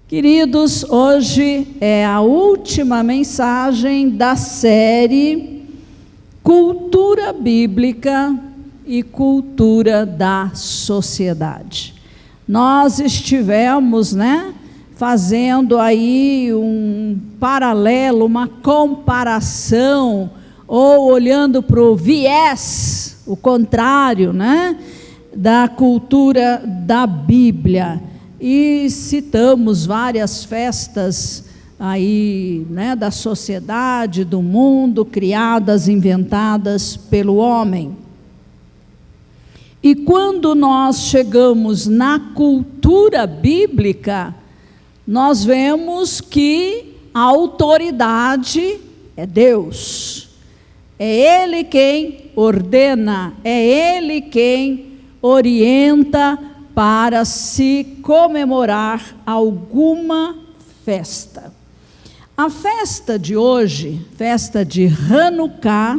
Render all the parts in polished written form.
Queridos, hoje é a última mensagem da série Cultura Bíblica e Cultura da Sociedade. Nós estivemos, fazendo aí um paralelo, uma comparação, ou olhando para o viés, o contrário, da cultura da Bíblia. E citamos várias festas aí, da sociedade, do mundo, criadas, inventadas pelo homem. E quando nós chegamos na cultura bíblica, nós vemos que a autoridade é Deus. É Ele quem ordena, é Ele quem orienta para se comemorar alguma festa. A festa de hoje, festa de Hanukkah,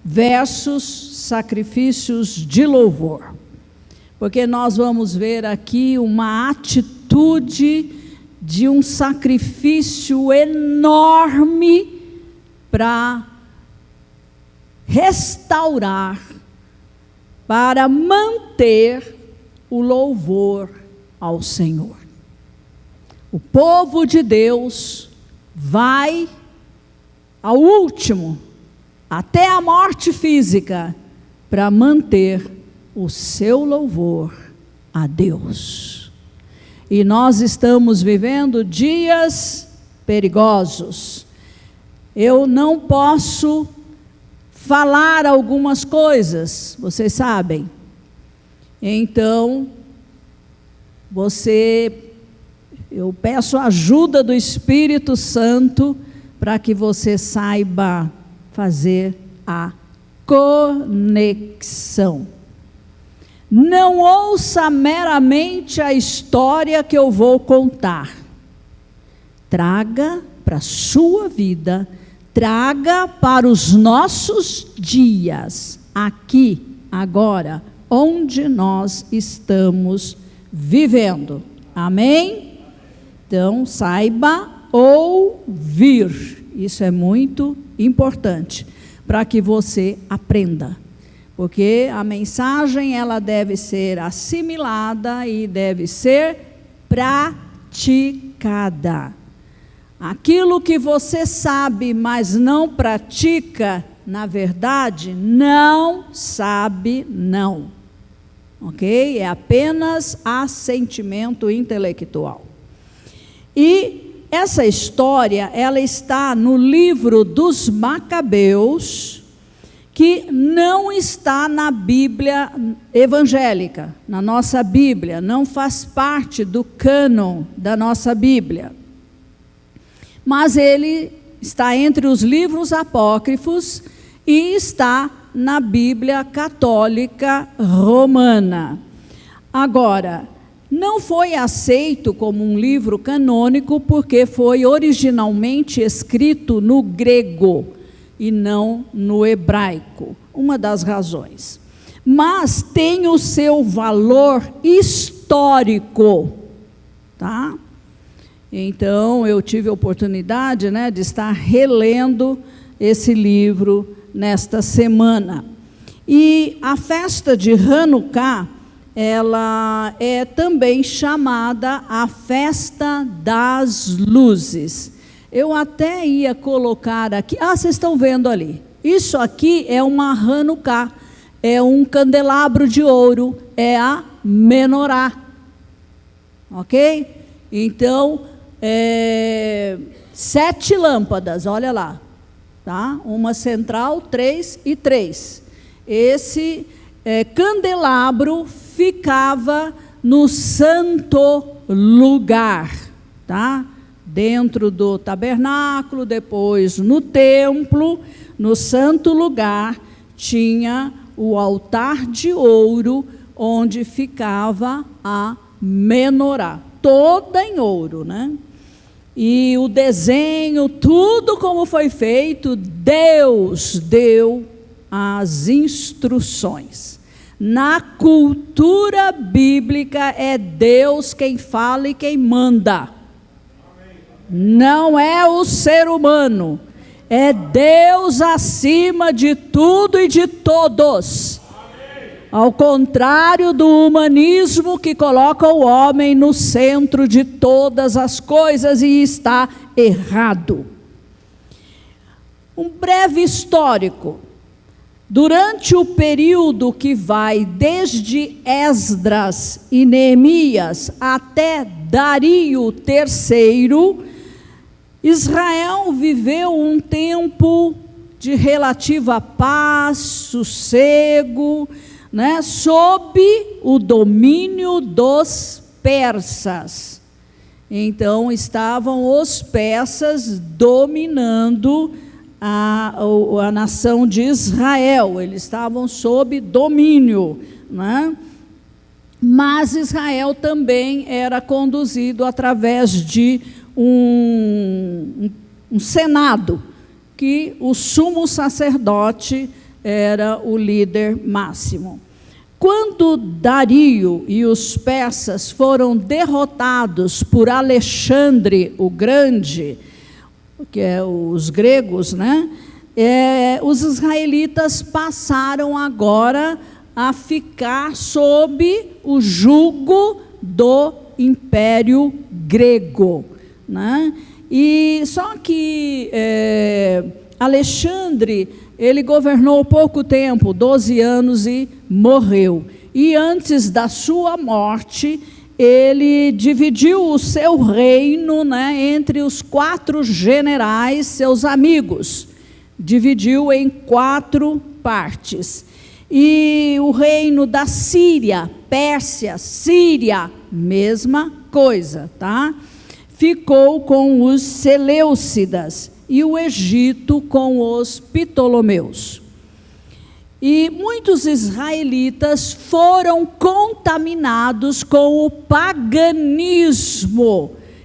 versus sacrifícios de louvor. Porque nós vamos ver aqui uma atitude de um sacrifício enorme para restaurar, para manter o louvor ao Senhor. O povo de Deus vai ao último, até a morte física, para manter o seu louvor a Deus. E nós estamos vivendo dias perigosos. Eu não posso falar algumas coisas, vocês sabem. Então, eu peço a ajuda do Espírito Santo para que você saiba fazer a conexão. Não ouça meramente a história que eu vou contar. Traga para a sua vida, traga para os nossos dias, aqui, agora, onde nós estamos vivendo. Amém? Então, saiba ouvir. Isso é muito importante para que você aprenda. Porque a mensagem, ela deve ser assimilada e deve ser praticada. Aquilo que você sabe, mas não pratica, na verdade, não sabe não. Ok? É apenas assentimento intelectual. E essa história, ela está no livro dos Macabeus, que não está na Bíblia evangélica, na nossa Bíblia, não faz parte do cânon da nossa Bíblia. Mas ele está entre os livros apócrifos e está na Bíblia Católica Romana. Agora, não foi aceito como um livro canônico porque foi originalmente escrito no grego e não no hebraico, uma das razões. Mas tem o seu valor histórico, tá? Então, eu tive a oportunidade, de estar relendo esse livro nesta semana. E a festa de Hanukkah, ela é também chamada a festa das luzes. Eu até ia colocar aqui, vocês estão vendo ali, isso aqui é uma Hanukkah, é um candelabro de ouro, é a menorá, ok? Então, 7 lâmpadas, olha lá. Tá? Uma central, 3 e 3. Esse candelabro ficava no santo lugar, tá? Dentro do tabernáculo, depois no templo, no santo lugar, tinha o altar de ouro, onde ficava a menorá, toda em ouro, E o desenho, tudo como foi feito, Deus deu as instruções. Na cultura bíblica é Deus quem fala e quem manda. não é o ser humano, é Deus acima de tudo e de todos. Ao contrário do humanismo que coloca o homem no centro de todas as coisas e está errado. Um breve histórico. Durante o período que vai desde Esdras e Neemias até Dario III, Israel viveu um tempo de relativa paz, sossego, né, sob o domínio dos persas. Então, estavam os persas dominando a nação de Israel. Eles estavam sob domínio, né? Mas Israel também era conduzido através de um senado, que o sumo sacerdote era o líder máximo. Quando Dario e os persas foram derrotados por Alexandre o Grande, que é os gregos, né? Os israelitas passaram agora a ficar sob o jugo do Império Grego, né? E só que Alexandre, ele governou pouco tempo, 12 anos, e morreu. E antes da sua morte, ele dividiu o seu reino, né, entre os 4 generais, seus amigos. Dividiu em 4 partes. E o reino da Síria, Pérsia, Síria, mesma coisa, tá? Ficou com os Seleucidas e o Egito com os Ptolomeus. E muitos israelitas foram contaminados com o paganismo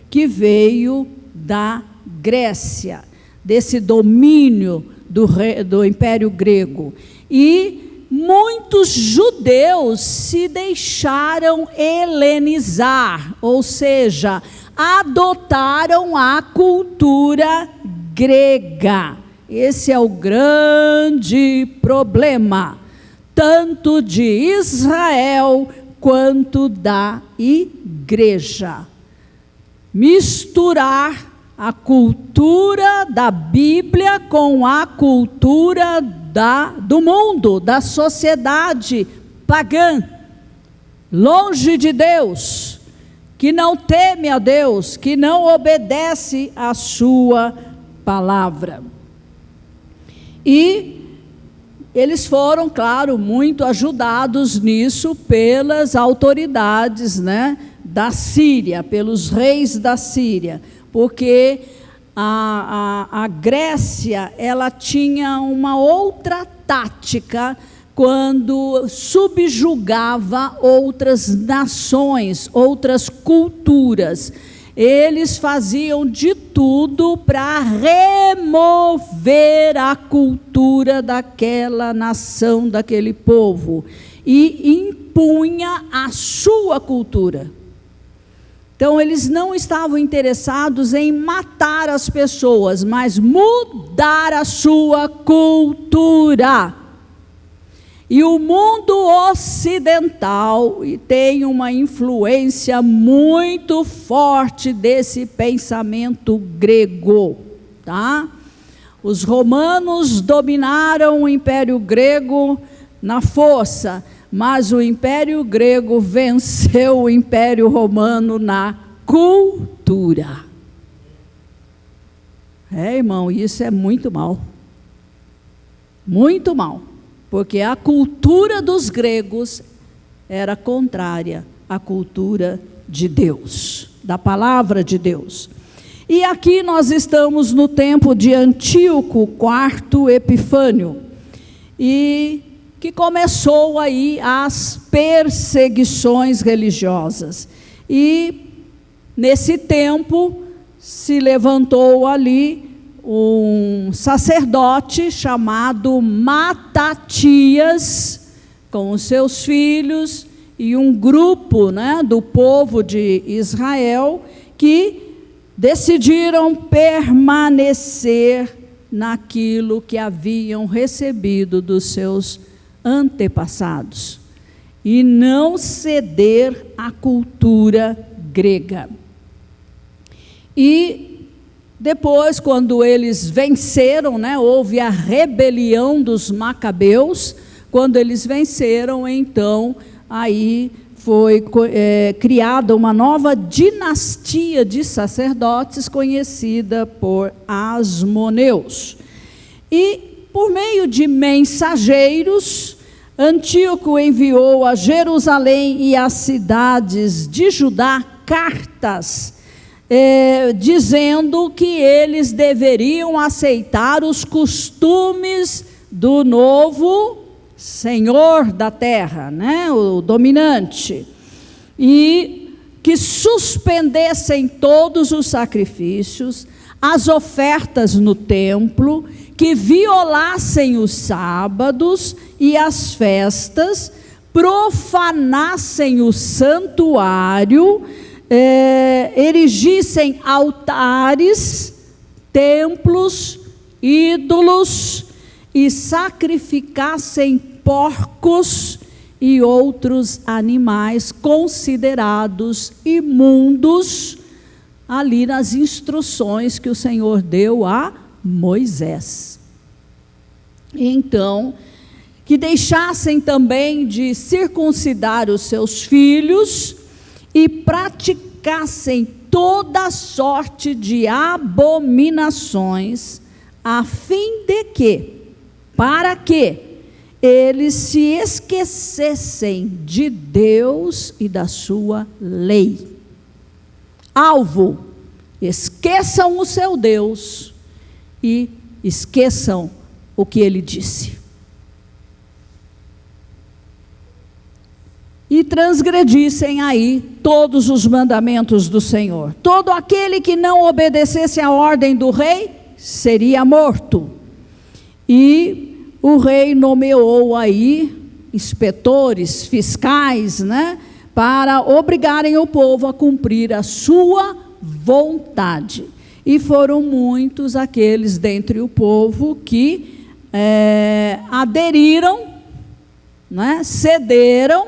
que veio da Grécia, desse domínio do Império Grego. E muitos judeus se deixaram helenizar, ou seja, adotaram a cultura grega. Esse é o grande problema, tanto de Israel quanto da igreja. Misturar a cultura da Bíblia com a cultura do mundo, da sociedade pagã, longe de Deus, que não teme a Deus, que não obedece à sua palavra. E eles foram, claro, muito ajudados nisso pelas autoridades, né, da Síria, pelos reis da Síria, porque a Grécia, ela tinha uma outra tática quando subjugava outras nações, outras culturas. Eles faziam de tudo para remover a cultura daquela nação, daquele povo, e impunha a sua cultura. Então, eles não estavam interessados em matar as pessoas, mas mudar a sua cultura. E o mundo ocidental tem uma influência muito forte desse pensamento grego, tá? Os romanos dominaram o Império Grego na força, mas o Império Grego venceu o Império Romano na cultura. Irmão, isso é muito mal. Muito mal. Porque a cultura dos gregos era contrária à cultura de Deus, da palavra de Deus. E aqui nós estamos no tempo de Antíoco IV Epifânio, e que começou aí as perseguições religiosas. E nesse tempo se levantou ali um sacerdote chamado Matatias, com os seus filhos, e um grupo, né, do povo de Israel, que decidiram permanecer naquilo que haviam recebido dos seus antepassados e não ceder à cultura grega. E depois, quando eles venceram, houve a rebelião dos macabeus. Quando eles venceram, então, aí foi criada uma nova dinastia de sacerdotes conhecida por Asmoneus. E, por meio de mensageiros, Antíoco enviou a Jerusalém e às cidades de Judá cartas, dizendo que eles deveriam aceitar os costumes do novo Senhor da terra, o dominante, e que suspendessem todos os sacrifícios, as ofertas no templo, que violassem os sábados e as festas, profanassem o santuário, erigissem altares, templos, ídolos, e sacrificassem porcos e outros animais considerados imundos, ali nas instruções que o Senhor deu a Moisés. Então, que deixassem também de circuncidar os seus filhos e praticassem toda sorte de abominações, a fim de que, para que eles se esquecessem de Deus e da sua lei. Alvo: esqueçam o seu Deus e esqueçam o que ele disse. E transgredissem aí todos os mandamentos do Senhor. Todo aquele que não obedecesse à ordem do rei seria morto. E o rei nomeou aí inspetores, fiscais, para obrigarem o povo a cumprir a sua vontade. E foram muitos aqueles dentre o povo que aderiram, cederam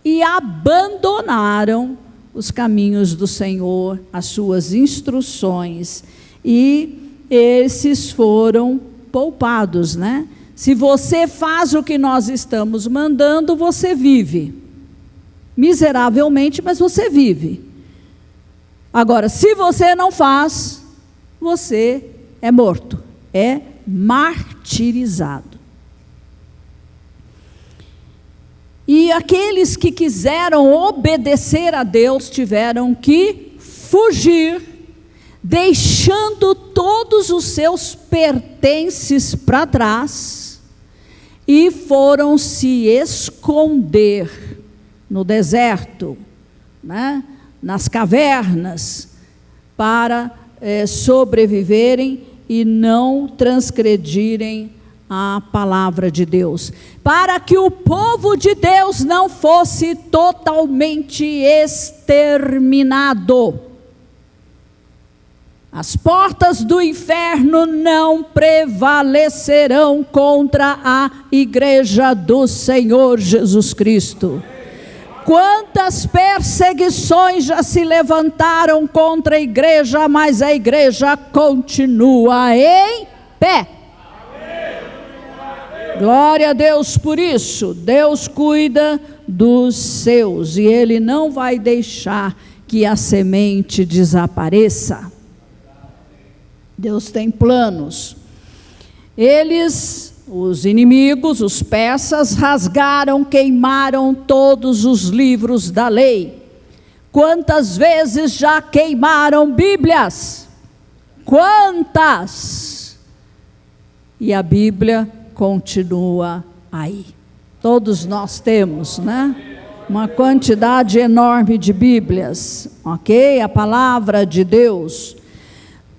e abandonaram os caminhos do Senhor, as suas instruções, e esses foram poupados, Se você faz o que nós estamos mandando, você vive miseravelmente, mas você vive. Agora, se você não faz, você é morto, é martirizado. E aqueles que quiseram obedecer a Deus tiveram que fugir, deixando todos os seus pertences para trás, e foram se esconder no deserto, nas cavernas, para sobreviverem e não transgredirem a palavra de Deus, para que o povo de Deus não fosse totalmente exterminado. As portas do inferno não prevalecerão contra a igreja do Senhor Jesus Cristo. Quantas perseguições já se levantaram contra a igreja, mas a igreja continua em pé. Glória a Deus por isso. Deus cuida dos seus e Ele não vai deixar que a semente desapareça. Deus tem planos. Eles, os inimigos, os persas, rasgaram, queimaram todos os livros da lei. Quantas vezes já queimaram Bíblias? Quantas? E a Bíblia continua aí. Todos nós temos, uma quantidade enorme de Bíblias, ok? A palavra de Deus.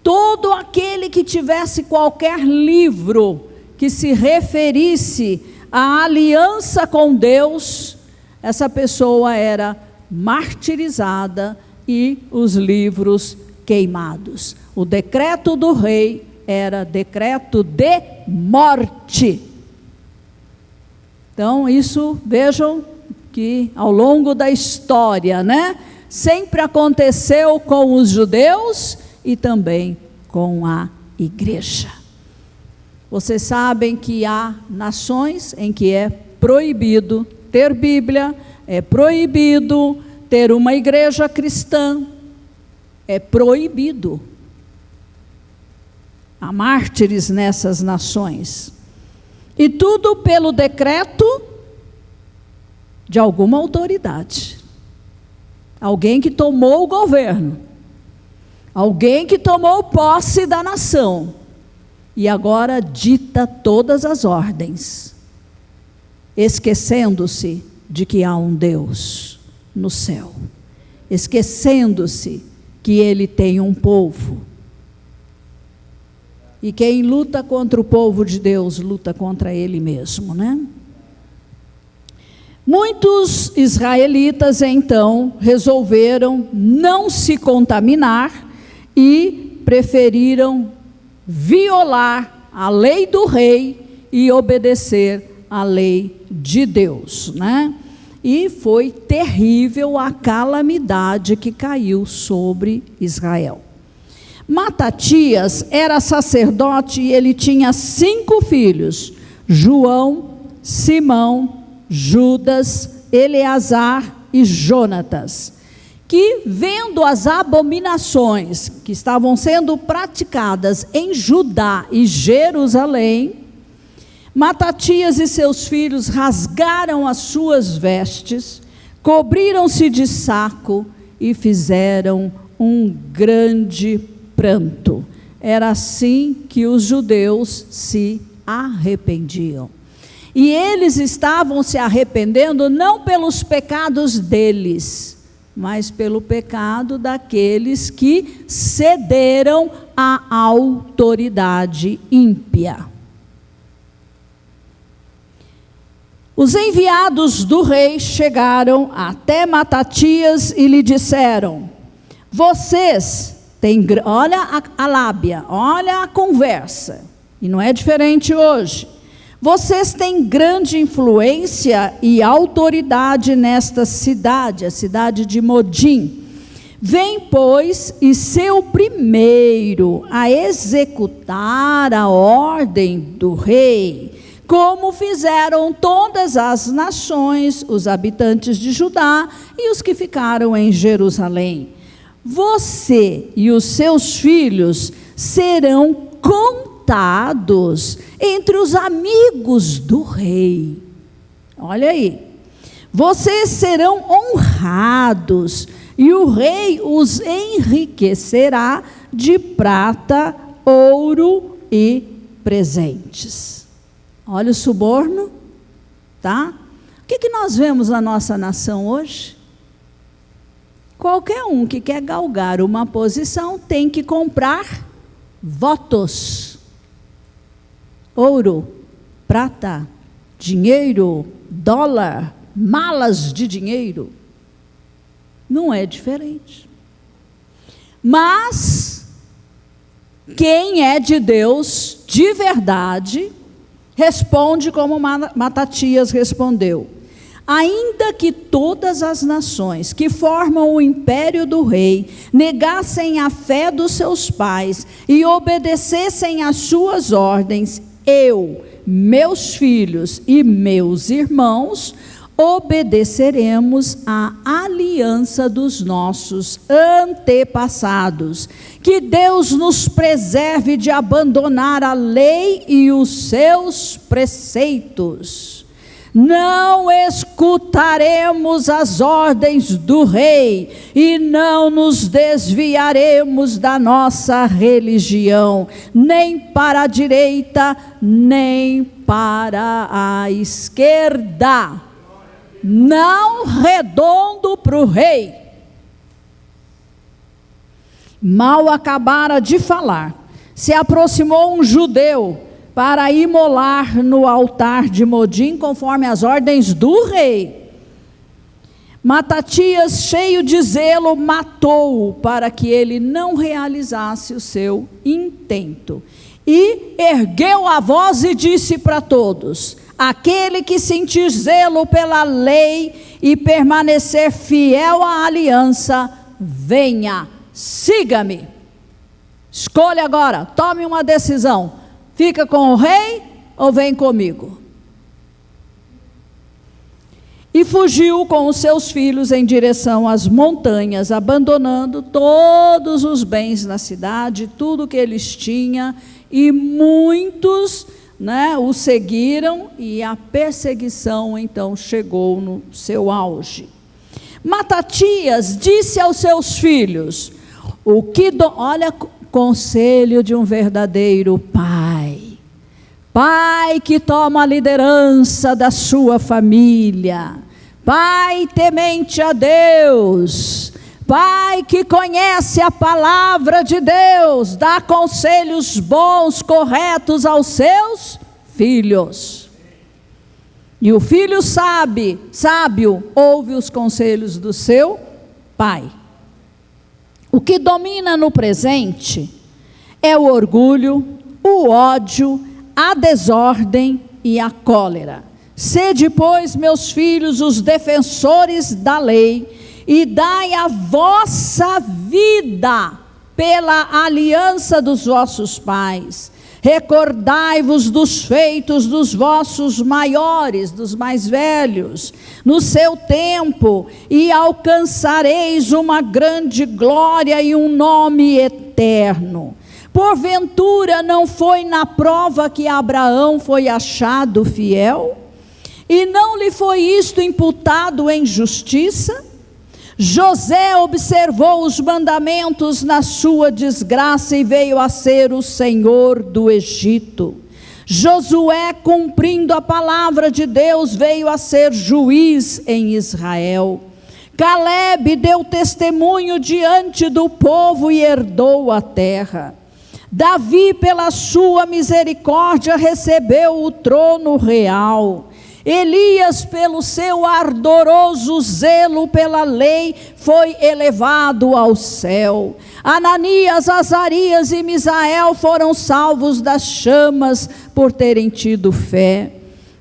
Todo aquele que tivesse qualquer livro que se referisse à aliança com Deus, essa pessoa era martirizada e os livros queimados. O decreto do rei era decreto de morte. Então, isso, vejam que ao longo da história, né, sempre aconteceu com os judeus e também com a igreja. Vocês sabem que há nações em que é proibido ter Bíblia, é proibido ter uma igreja cristã, é proibido. Há mártires nessas nações. E tudo pelo decreto de alguma autoridade. Alguém que tomou o governo. Alguém que tomou posse da nação. E agora dita todas as ordens. Esquecendo-se de que há um Deus no céu. Esquecendo-se que Ele tem um povo. E quem luta contra o povo de Deus, luta contra Ele mesmo, né? Muitos israelitas, então, resolveram não se contaminar e preferiram violar a lei do rei e obedecer à lei de Deus, né? E foi terrível a calamidade que caiu sobre Israel. Matatias era sacerdote e ele tinha 5 filhos: João, Simão, Judas, Eleazar e Jonatas, que, vendo as abominações que estavam sendo praticadas em Judá e Jerusalém, Matatias e seus filhos rasgaram as suas vestes, cobriram-se de saco e fizeram um grande pranto. Era assim que os judeus se arrependiam. E eles estavam se arrependendo não pelos pecados deles, mas pelo pecado daqueles que cederam à autoridade ímpia. Os enviados do rei chegaram até Matatias e lhe disseram: vocês têm, olha a lábia, olha a conversa, e não é diferente hoje. Vocês têm grande influência e autoridade nesta cidade, a cidade de Modim. Vem, pois, e ser o primeiro a executar a ordem do rei, como fizeram todas as nações, os habitantes de Judá e os que ficaram em Jerusalém. Você e os seus filhos serão contados entre os amigos do rei. Olha aí. Vocês serão honrados e o rei os enriquecerá de prata, ouro e presentes. Olha o suborno, tá? O que nós vemos na nossa nação hoje? Qualquer um que quer galgar uma posição tem que comprar votos. Ouro, prata, dinheiro, dólar, malas de dinheiro. Não é diferente. Mas quem é de Deus de verdade responde como Matatias respondeu: ainda que todas as nações que formam o império do rei negassem a fé dos seus pais e obedecessem às suas ordens, eu, meus filhos e meus irmãos obedeceremos à aliança dos nossos antepassados. Que Deus nos preserve de abandonar a lei e os seus preceitos. Não escutaremos as ordens do rei e não nos desviaremos da nossa religião, nem para a direita, nem para a esquerda. Não redondo para o rei. Mal acabara de falar, se aproximou um judeu para imolar no altar de Modim, conforme as ordens do rei. Matatias, cheio de zelo, matou-o para que ele não realizasse o seu intento. E ergueu a voz e disse para todos: aquele que sentir zelo pela lei e permanecer fiel à aliança, venha, siga-me. Escolha agora, tome uma decisão: fica com o rei ou vem comigo? E fugiu com os seus filhos em direção às montanhas, abandonando todos os bens na cidade, tudo que eles tinham, e muitos, o seguiram, e a perseguição então chegou no seu auge. Matatias disse aos seus filhos: olha, conselho de um verdadeiro pai. Pai que toma a liderança da sua família, pai temente a Deus, pai que conhece a palavra de Deus, dá conselhos bons, corretos aos filhos. E o filho sábio, ouve os conselhos do seu pai. O que domina no presente é o orgulho, o ódio, a desordem e a cólera. Sede, pois, meus filhos, os defensores da lei, e dai a vossa vida pela aliança dos vossos pais. Recordai-vos dos feitos dos vossos maiores, dos mais velhos, no seu tempo, e alcançareis uma grande glória e um nome eterno. Porventura não foi na prova que Abraão foi achado fiel? E não lhe foi isto imputado em justiça? José observou os mandamentos na sua desgraça e veio a ser o senhor do Egito. Josué, cumprindo a palavra de Deus, veio a ser juiz em Israel. Calebe deu testemunho diante do povo e herdou a terra. Davi, pela sua misericórdia, recebeu o trono real. Elias, pelo seu ardoroso zelo pela lei, foi elevado ao céu. Ananias, Azarias e Misael foram salvos das chamas por terem tido fé.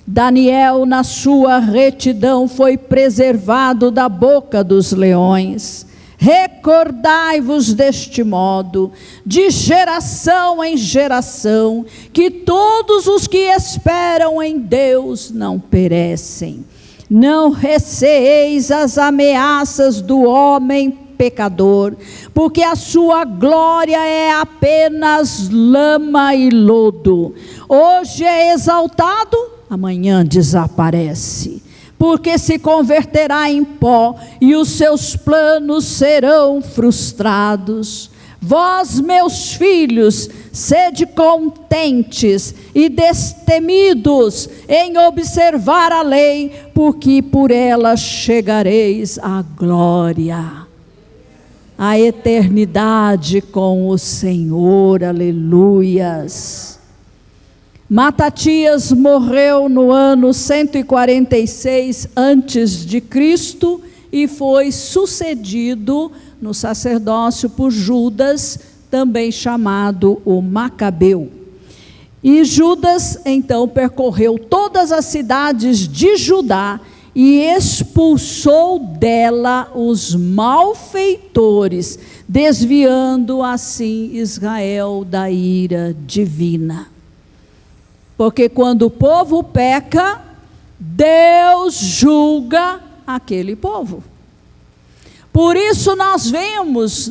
Daniel, na sua retidão, foi preservado da boca dos leões. Recordai-vos deste modo, de geração em geração, que todos os que esperam em Deus não perecem. Não receeis as ameaças do homem pecador, porque a sua glória é apenas lama e lodo. Hoje é exaltado, amanhã desaparece. Porque se converterá em pó, e os seus planos serão frustrados. Vós, meus filhos, sede contentes e destemidos em observar a lei, porque por ela chegareis à glória, à eternidade com o Senhor. Aleluias. Matatias morreu no ano 146 antes de Cristo e foi sucedido no sacerdócio por Judas, também chamado o Macabeu. E Judas então percorreu todas as cidades de Judá e expulsou dela os malfeitores, desviando assim Israel da ira divina. Porque quando o povo peca, Deus julga aquele povo. Por isso nós vemos,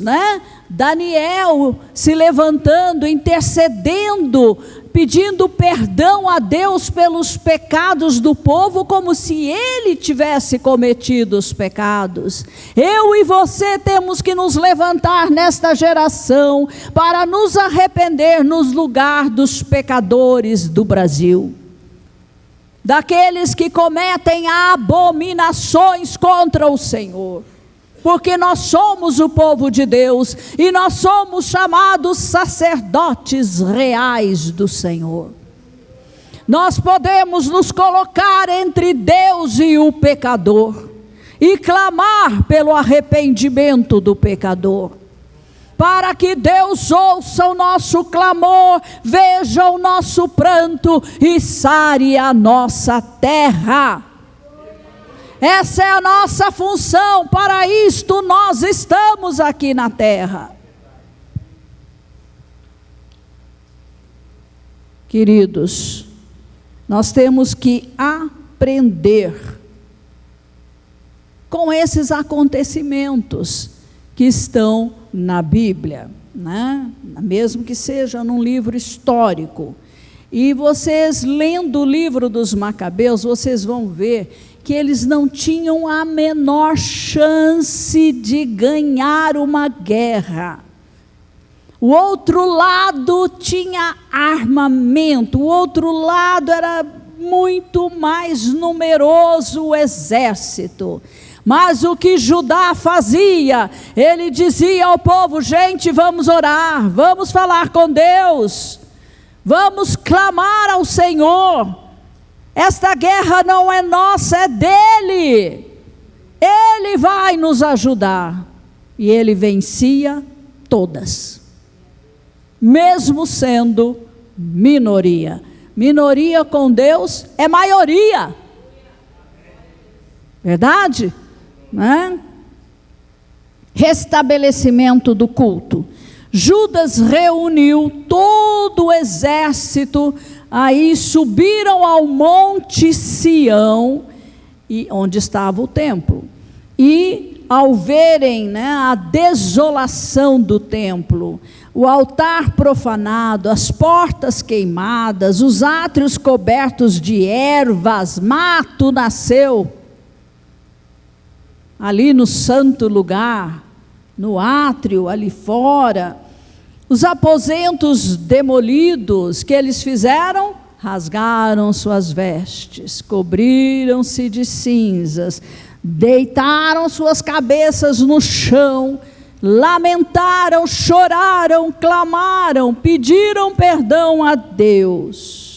Daniel se levantando, intercedendo, pedindo perdão a Deus pelos pecados do povo, como se ele tivesse cometido os pecados. Eu e você temos que nos levantar nesta geração para nos arrepender nos lugares dos pecadores do Brasil, daqueles que cometem abominações contra o Senhor. Porque nós somos o povo de Deus e nós somos chamados sacerdotes reais do Senhor. Nós podemos nos colocar entre Deus e o pecador e clamar pelo arrependimento do pecador, para que Deus ouça o nosso clamor, veja o nosso pranto e sare a nossa terra. Essa é a nossa função, para isto nós estamos aqui na terra. Queridos, nós temos que aprender com esses acontecimentos que estão na Bíblia, né? Mesmo que seja num livro histórico. E vocês, lendo o livro dos Macabeus, vocês vão ver que eles não tinham a menor chance de ganhar uma guerra. O outro lado tinha armamento, o outro lado era muito mais numeroso o exército. Mas o que Judá fazia? Ele dizia ao povo: gente, vamos orar, vamos falar com Deus, vamos clamar ao Senhor. Esta guerra não é nossa, é dele. Ele vai nos ajudar. E ele vencia todas, mesmo sendo minoria. Minoria com Deus é maioria. Verdade? Né? Restabelecimento do culto. Judas reuniu todo o exército, aí subiram ao Monte Sião, onde estava o templo. E ao verem, né, a desolação do templo, o altar profanado, as portas queimadas, os átrios cobertos de ervas, mato nasceu ali no santo lugar, no átrio, ali fora, os aposentos demolidos, que eles fizeram? Rasgaram suas vestes, cobriram-se de cinzas, deitaram suas cabeças no chão, lamentaram, choraram, clamaram, pediram perdão a Deus.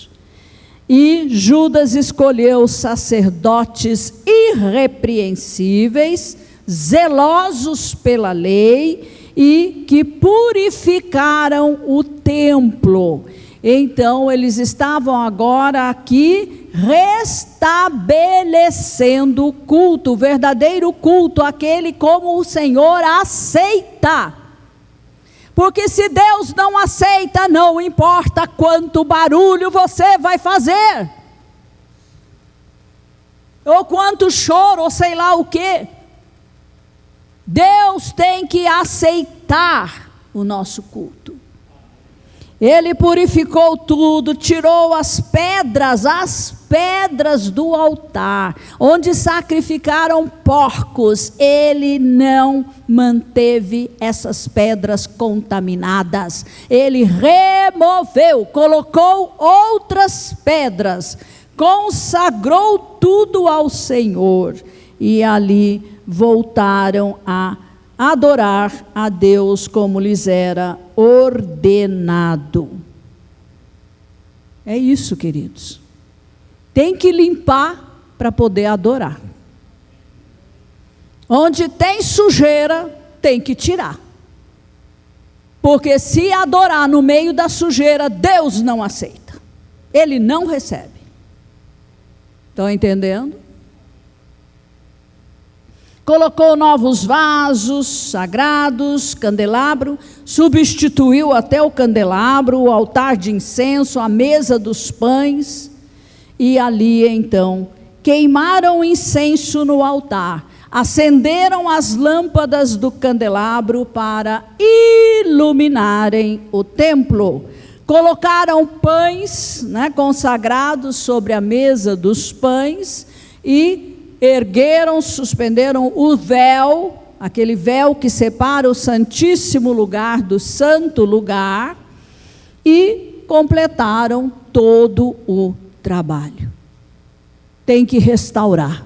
E Judas escolheu sacerdotes irrepreensíveis, zelosos pela lei e que purificaram o templo. Então eles estavam agora aqui restabelecendo o culto, o verdadeiro culto, aquele como o Senhor aceita. Porque se Deus não aceita, não importa quanto barulho você vai fazer, ou quanto choro, ou sei lá o quê, Deus tem que aceitar o nosso culto. Ele purificou tudo, tirou as pedras do altar, onde sacrificaram porcos. Ele não manteve essas pedras contaminadas. Ele removeu, colocou outras pedras, consagrou tudo ao Senhor. E ali voltaram a adorar a Deus como lhes era ordenado. É isso, queridos. Tem que limpar para poder adorar. Onde tem sujeira, tem que tirar. Porque se adorar no meio da sujeira, Deus não aceita. Ele não recebe. Estão entendendo? Colocou novos vasos sagrados, candelabro, substituiu até o candelabro, o altar de incenso, a mesa dos pães, e ali então queimaram incenso no altar, acenderam as lâmpadas do candelabro para iluminarem o templo, colocaram pães, né, consagrados sobre a mesa dos pães e ergueram, suspenderam o véu, aquele véu que separa o santíssimo lugar do santo lugar, e completaram todo o trabalho. Tem que restaurar.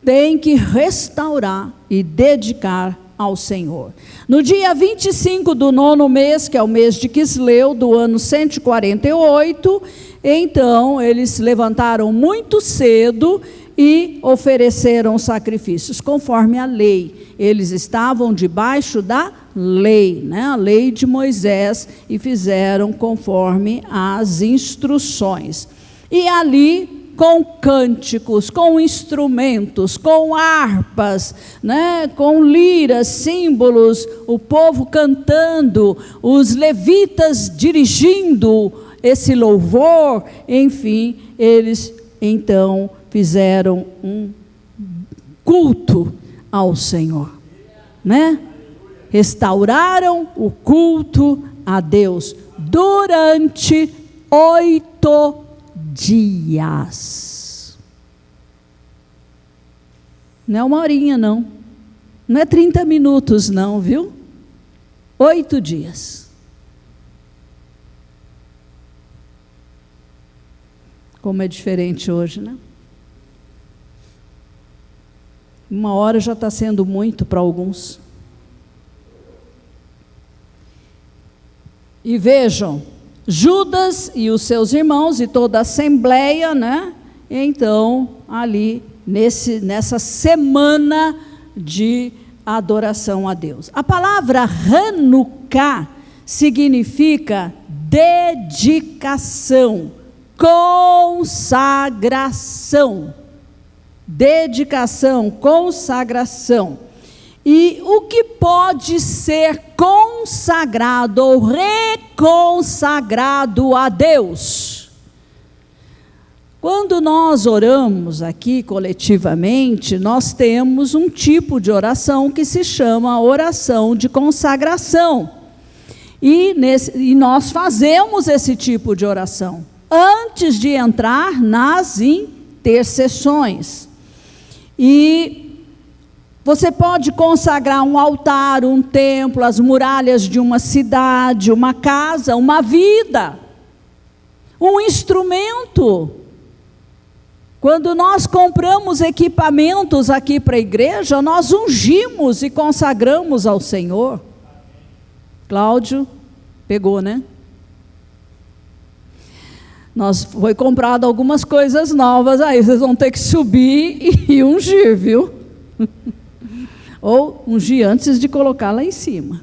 Tem que restaurar e dedicar ao Senhor. No dia 25 do 9º mês, que é o mês de Quisleu, do ano 148, então eles levantaram muito cedo e ofereceram sacrifícios conforme a lei. Eles estavam debaixo da lei, né? A lei de Moisés, e fizeram conforme as instruções. E ali, com cânticos, com instrumentos, com harpas, né? Com liras, símbolos, o povo cantando, os levitas dirigindo esse louvor, enfim, eles então fizeram um culto ao Senhor, né? Restauraram o culto a Deus durante 8 dias. Não é uma horinha, não. Não é 30 minutos, não, viu? 8 dias. Como é diferente hoje, né? 1 hora já está sendo muito para alguns. E vejam, Judas e os seus irmãos e toda a assembleia, né? Então, ali, nessa semana de adoração a Deus. A palavra Hanukkah significa dedicação, consagração. Dedicação, consagração. E o que pode ser consagrado ou reconsagrado a Deus? Quando nós oramos aqui coletivamente, nós temos um tipo de oração que se chama oração de consagração. E nós fazemos esse tipo de oração antes de entrar nas intercessões. E você pode consagrar um altar, um templo, as muralhas de uma cidade, uma casa, uma vida, um instrumento. Quando nós compramos equipamentos aqui para a igreja, nós ungimos e consagramos ao Senhor. Cláudio, pegou, né? Foi comprado algumas coisas novas, aí vocês vão ter que subir e ungir, viu? Ou ungir antes de colocar lá em cima.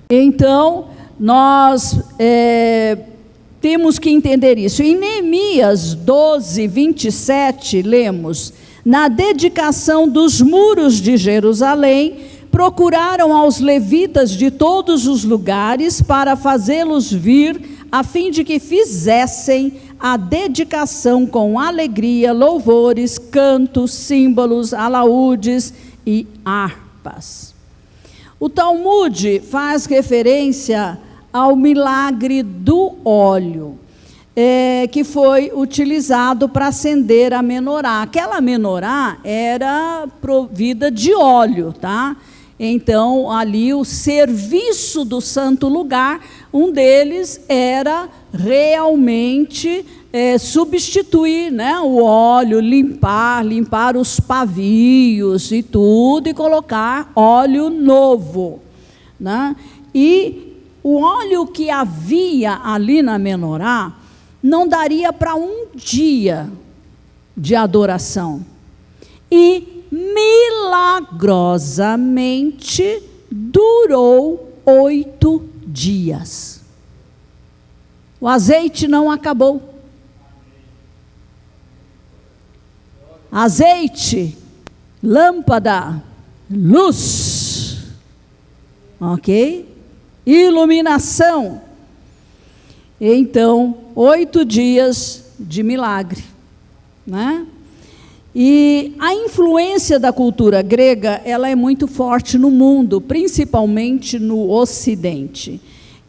Então, nós temos que entender isso. Em Neemias 12, 27, lemos: na dedicação dos muros de Jerusalém, procuraram aos levitas de todos os lugares para fazê-los vir, a fim de que fizessem a dedicação com alegria, louvores, cantos, símbolos, alaúdes e harpas. O Talmud faz referência ao milagre do óleo, que foi utilizado para acender a menorá. Aquela menorá era provida de óleo, tá? Então, ali o serviço do santo lugar, um deles era realmente substituir, né, o óleo, limpar os pavios e tudo, e colocar óleo novo, né? E o óleo que havia ali na menorá não daria para um dia de adoração. E milagrosamente durou 8 dias. O azeite não acabou. Azeite, lâmpada, luz, ok? Iluminação. Então, 8 dias de milagre, né? E a influência da cultura grega, ela é muito forte no mundo, principalmente no Ocidente.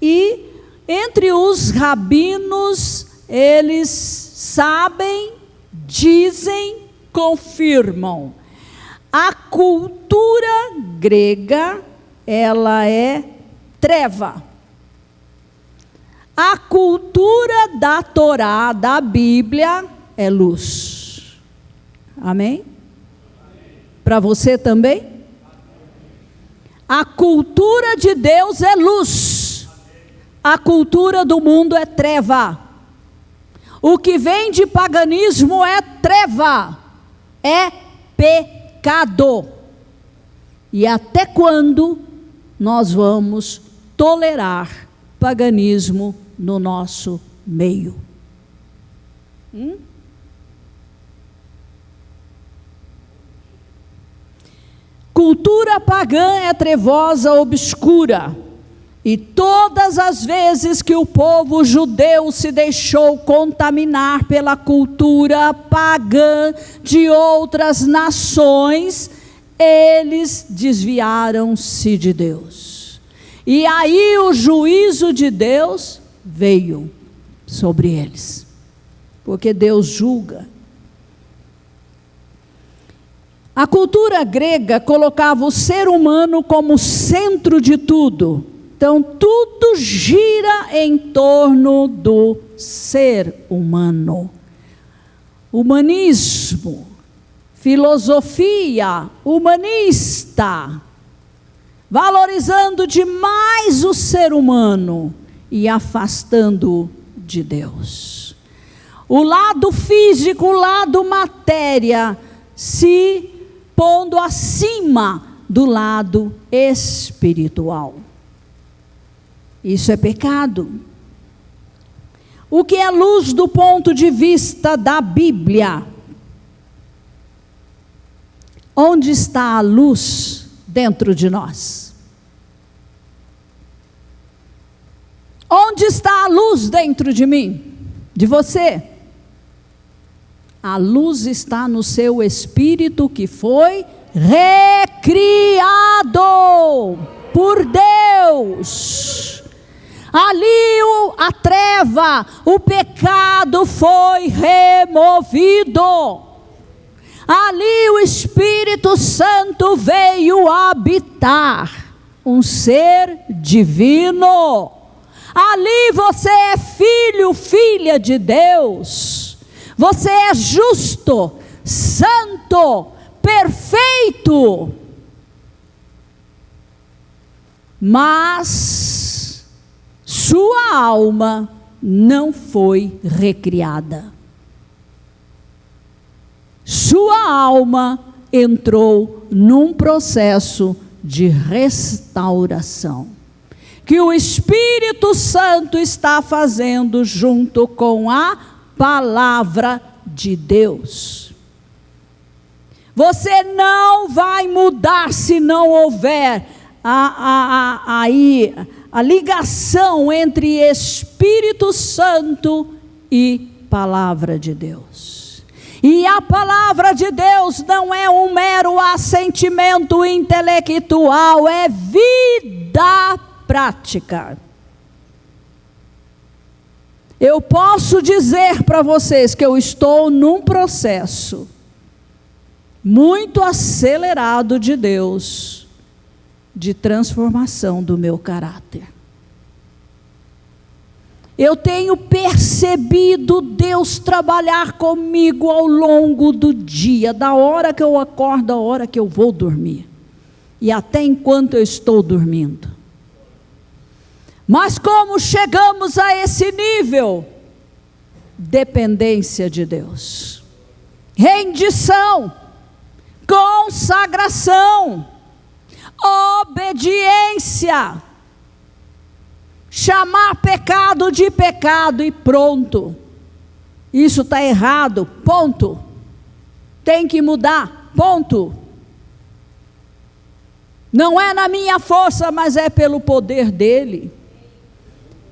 E entre os rabinos, eles sabem, dizem, confirmam. A cultura grega, ela é treva. A cultura da Torá, da Bíblia, é luz. Amém? Para você também? Amém. A cultura de Deus é luz. A cultura do mundo é treva. O que vem de paganismo é treva, é pecado. E até quando nós vamos tolerar paganismo no nosso meio? Cultura pagã é trevosa, obscura. E todas as vezes que o povo judeu se deixou contaminar pela cultura pagã de outras nações, eles desviaram-se de Deus. E aí o juízo de Deus veio sobre eles, porque Deus julga. A cultura grega colocava o ser humano como centro de tudo. Então, tudo gira em torno do ser humano. Humanismo, filosofia humanista, valorizando demais o ser humano e afastando de Deus. O lado físico, o lado matéria, se pondo acima do lado espiritual. Isso é pecado. O que é luz do ponto de vista da Bíblia? Onde está a luz dentro de nós? Onde está a luz dentro de mim? De você? A luz está no seu espírito que foi recriado por Deus. Ali a treva, o pecado foi removido. Ali o Espírito Santo veio habitar, um ser divino. Ali você é filho, filha de Deus. Você é justo, santo, perfeito. Mas sua alma não foi recriada. Sua alma entrou num processo de restauração, que o Espírito Santo está fazendo junto com a palavra de Deus. Você não vai mudar se não houver a ligação entre Espírito Santo e palavra de Deus. E a palavra de Deus não é um mero assentimento intelectual, é vida prática. Eu posso dizer para vocês que eu estou num processo muito acelerado de Deus, de transformação do meu caráter. Eu tenho percebido Deus trabalhar comigo ao longo do dia, da hora que eu acordo, à hora que eu vou dormir, e até enquanto eu estou dormindo. Mas como chegamos a esse nível? Dependência de Deus, rendição, consagração, obediência, chamar pecado de pecado e pronto. Isso está errado, ponto. Tem que mudar, ponto. Não é na minha força, mas é pelo poder dele.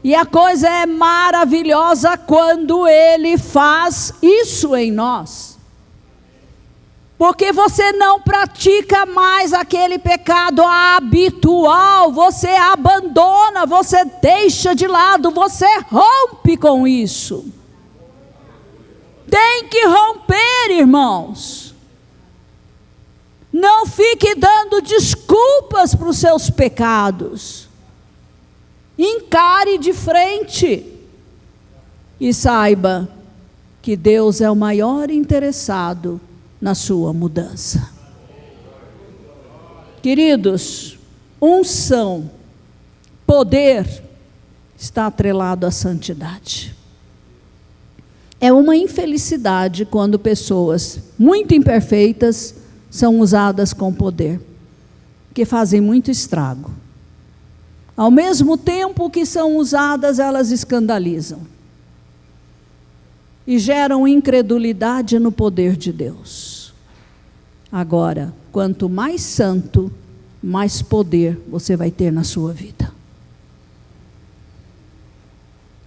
E a coisa é maravilhosa quando ele faz isso em nós. Porque você não pratica mais aquele pecado habitual, você abandona, você deixa de lado, você rompe com isso. Tem que romper, irmãos. Não fique dando desculpas para os seus pecados. Encare de frente e saiba que Deus é o maior interessado na sua mudança. Queridos, unção, poder está atrelado à santidade. É uma infelicidade quando pessoas muito imperfeitas são usadas com poder, que fazem muito estrago. Ao mesmo tempo que são usadas, elas escandalizam e geram incredulidade no poder de Deus. Agora, quanto mais santo, mais poder você vai ter na sua vida.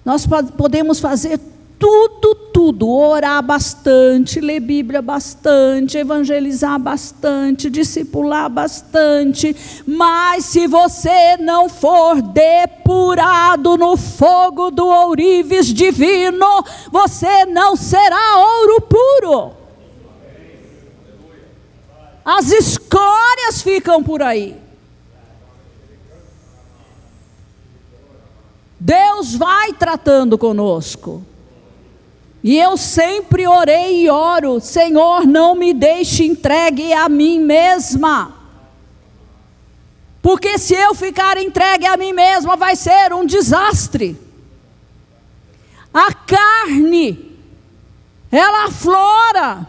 Nós podemos fazer tudo, orar bastante, ler Bíblia bastante, evangelizar bastante, discipular bastante, mas se você não for depurado no fogo do ourives divino, você não será ouro puro. As escórias ficam por aí. Deus vai tratando conosco. E eu sempre orei e oro: Senhor, não me deixe entregue a mim mesma. Porque se eu ficar entregue a mim mesma, vai ser um desastre. A carne, ela aflora.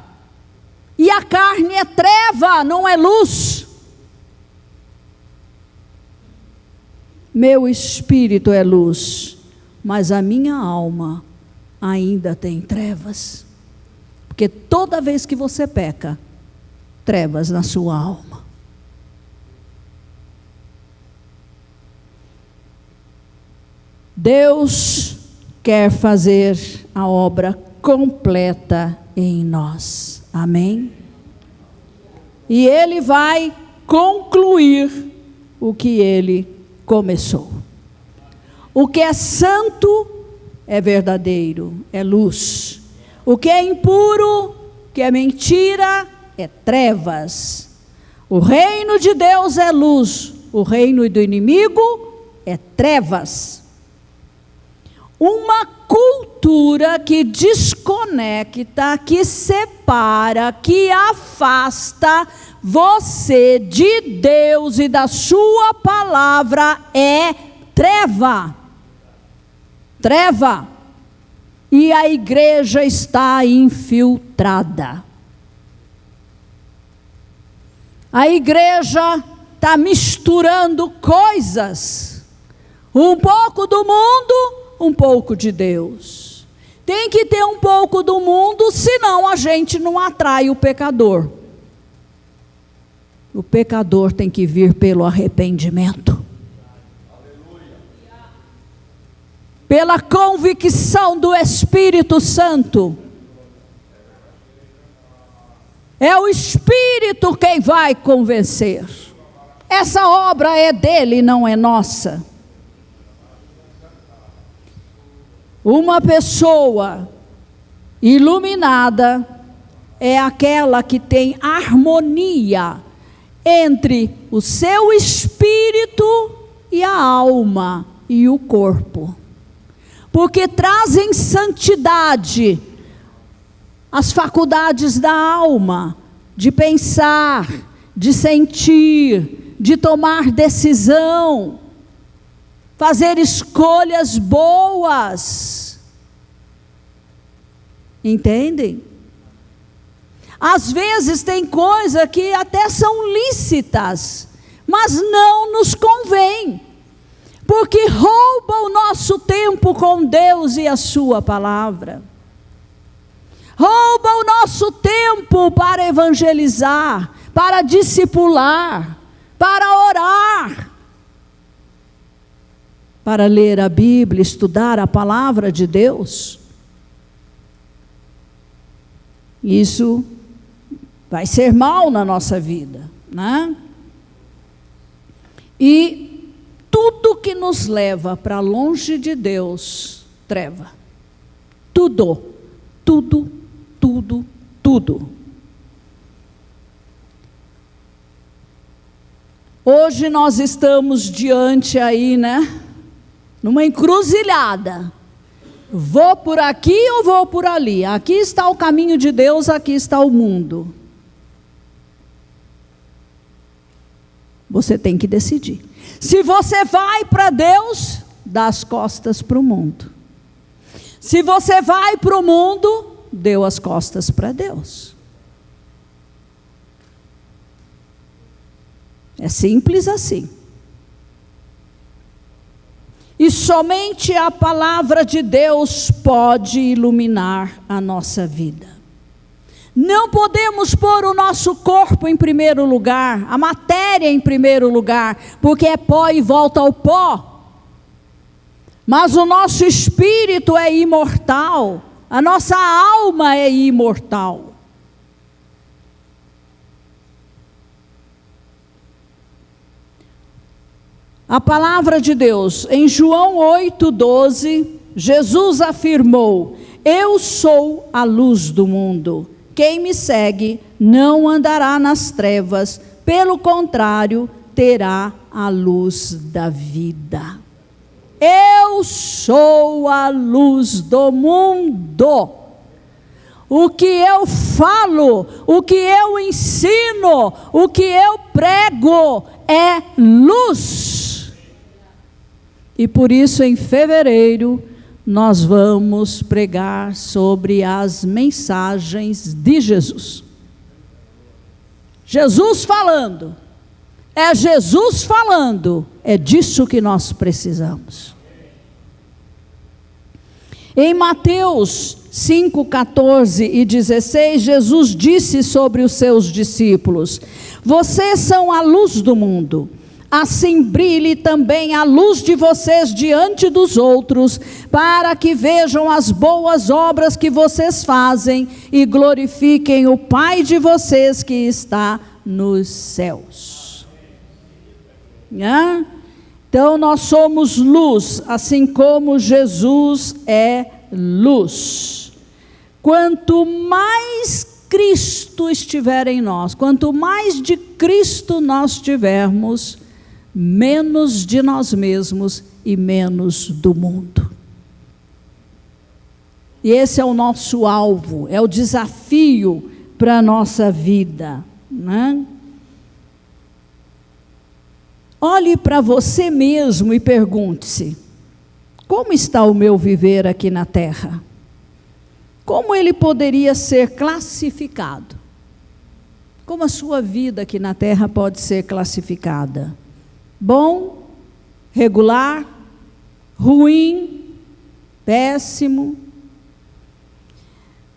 E a carne é treva, não é luz. Meu espírito é luz, mas a minha alma ainda tem trevas. Porque toda vez que você peca, trevas na sua alma. Deus quer fazer a obra completa em nós. Amém? E Ele vai concluir o que Ele começou. O que é santo é verdadeiro, é luz. O que é impuro, que é mentira, é trevas. O reino de Deus é luz, o reino do inimigo é trevas. Uma cultura que desconecta, que separa, que afasta você de Deus e da sua palavra é treva. Treva. E a igreja está infiltrada. A igreja está misturando coisas. Um pouco do mundo, um pouco de Deus. Tem que ter um pouco do mundo, senão a gente não atrai o pecador. O pecador tem que vir pelo arrependimento. Pela convicção do Espírito Santo. É o Espírito quem vai convencer. Essa obra é dele, não é nossa. Uma pessoa iluminada é aquela que tem harmonia entre o seu espírito e a alma e o corpo. Porque trazem santidade as faculdades da alma, de pensar, de sentir, de tomar decisão, fazer escolhas boas. Entendem? Às vezes tem coisas que até são lícitas, mas não nos convém, porque rouba o nosso tempo com Deus e a sua palavra. Rouba o nosso tempo para evangelizar, para discipular, para orar, para ler a Bíblia, estudar a palavra de Deus. Isso vai ser mal na nossa vida, né? E tudo que nos leva para longe de Deus, treva. Tudo. Hoje nós estamos diante aí, né? Numa encruzilhada. Vou por aqui ou vou por ali? Aqui está o caminho de Deus, aqui está o mundo. Você tem que decidir. Se você vai para Deus, dá as costas para o mundo. Se você vai para o mundo, deu as costas para Deus. É simples assim. E somente a palavra de Deus pode iluminar a nossa vida. Não podemos pôr o nosso corpo em primeiro lugar, a matéria em primeiro lugar, porque é pó e volta ao pó. Mas o nosso espírito é imortal, a nossa alma é imortal. A palavra de Deus, em João 8,12, Jesus afirmou: eu sou a luz do mundo. Quem me segue não andará nas trevas, pelo contrário, terá a luz da vida. Eu sou a luz do mundo. O que eu falo, o que eu ensino, o que eu prego é luz. E por isso, em fevereiro, nós vamos pregar sobre as mensagens de Jesus. Jesus falando, é disso que nós precisamos. Em Mateus 5:14 e 16, Jesus disse sobre os seus discípulos: vocês são a luz do mundo. Assim brilhe também a luz de vocês diante dos outros, para que vejam as boas obras que vocês fazem e glorifiquem o Pai de vocês que está nos céus. Então nós somos luz, assim como Jesus é luz. Quanto mais Cristo estiver em nós, quanto mais de Cristo nós tivermos, menos de nós mesmos e menos do mundo. E esse é o nosso alvo, é o desafio para a nossa vida, né? Olhe para você mesmo e pergunte-se: como está o meu viver aqui na terra? Como ele poderia ser classificado? Como a sua vida aqui na terra pode ser classificada? Bom, regular, ruim, péssimo?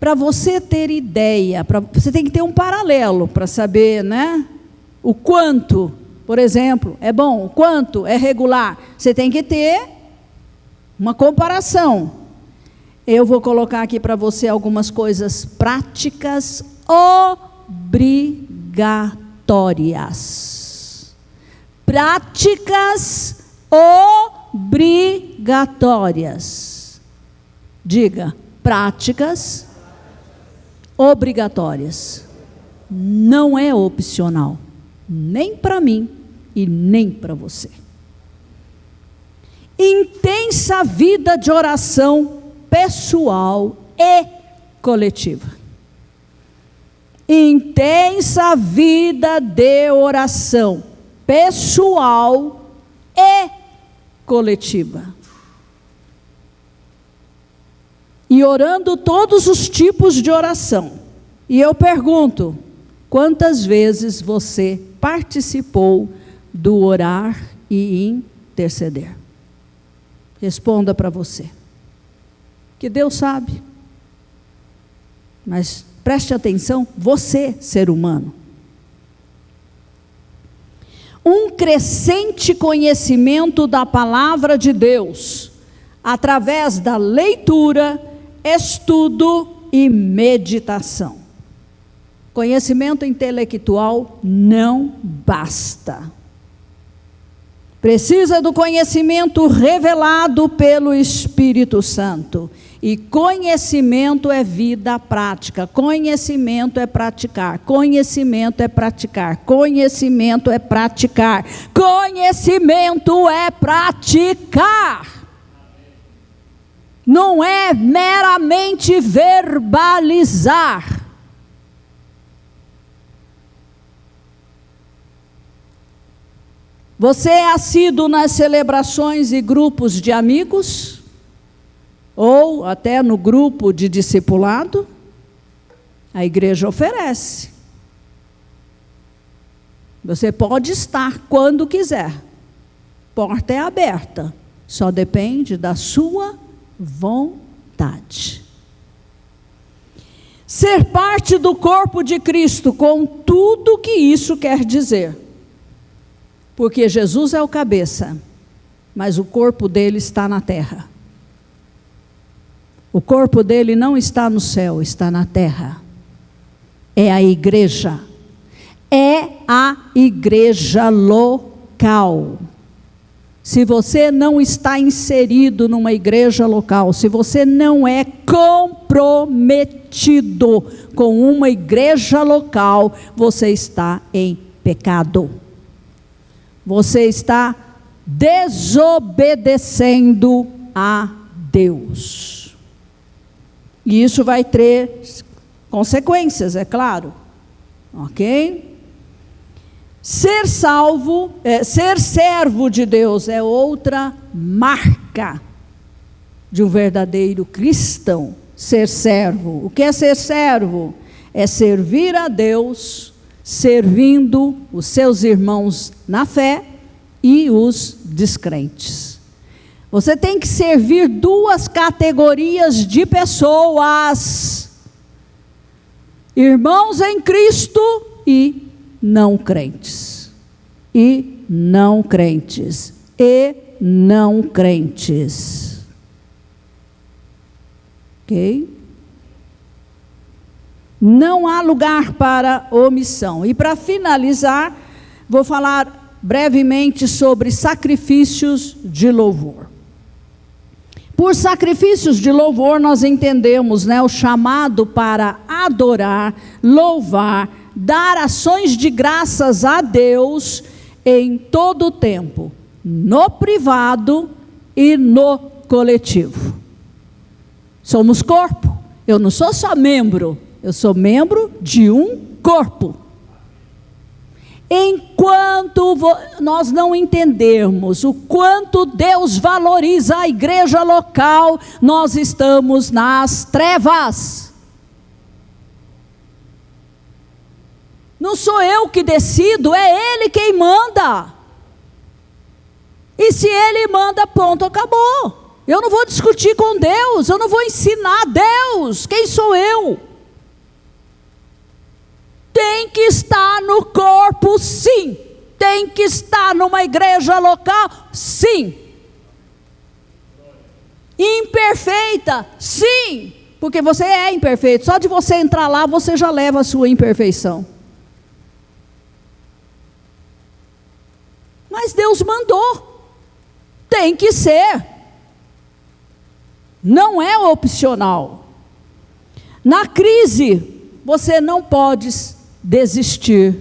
Para você ter ideia, você tem que ter um paralelo para saber, né? O quanto, por exemplo, é bom, o quanto é regular. Você tem que ter uma comparação. Eu vou colocar aqui para você algumas coisas práticas obrigatórias. Práticas obrigatórias. Diga, práticas obrigatórias. Não é opcional, nem para mim e nem para você. Intensa vida de oração pessoal e coletiva. Intensa vida de oração pessoal e coletiva. E orando todos os tipos de oração. E eu pergunto: quantas vezes você participou do orar e interceder? Responda para você. Que Deus sabe. Mas preste atenção, você, ser humano. Um crescente conhecimento da palavra de Deus, através da leitura, estudo e meditação. Conhecimento intelectual não basta. Precisa do conhecimento revelado pelo Espírito Santo. E conhecimento é vida prática. Conhecimento é praticar. Conhecimento é praticar. Conhecimento é praticar. Conhecimento é praticar. Não é meramente verbalizar. Você é assíduo nas celebrações e grupos de amigos? ou até no grupo de discipulado, a igreja oferece. Você pode estar quando quiser. Porta é aberta. Só depende da sua vontade. Ser parte do corpo de Cristo, com tudo que isso quer dizer. Porque Jesus é o cabeça, mas o corpo dele está na terra. O corpo dele não está no céu, está na terra. É a igreja. É a igreja local. Se você não está inserido numa igreja local, se você não é comprometido com uma igreja local, você está em pecado. Você está desobedecendo a Deus. E isso vai ter consequências, é claro. Ok? Ser salvo, ser servo de Deus é outra marca de um verdadeiro cristão. Ser servo. O que é ser servo? É servir a Deus, servindo os seus irmãos na fé e os descrentes. Você tem que servir duas categorias de pessoas: irmãos em Cristo e não crentes. E não crentes. E não crentes. Ok? Não há lugar para omissão. E para finalizar, vou falar brevemente sobre sacrifícios de louvor. Por sacrifícios de louvor nós entendemos, o chamado para adorar, louvar, dar ações de graças a Deus em todo o tempo, no privado e no coletivo. Somos corpo. Eu não sou só membro, eu sou membro de um corpo. Enquanto nós não entendermos o quanto Deus valoriza a igreja local, nós estamos nas trevas. Não sou eu que decido, é Ele quem manda. E se Ele manda, ponto, acabou. Eu não vou discutir com Deus, eu não vou ensinar Deus. Quem sou eu? Tem que estar no corpo, sim. Tem que estar numa igreja local, sim. Imperfeita, sim. Porque você é imperfeito. Só de você entrar lá, você já leva a sua imperfeição. Mas Deus mandou. Tem que ser. Não é opcional. Na crise, você não pode desistir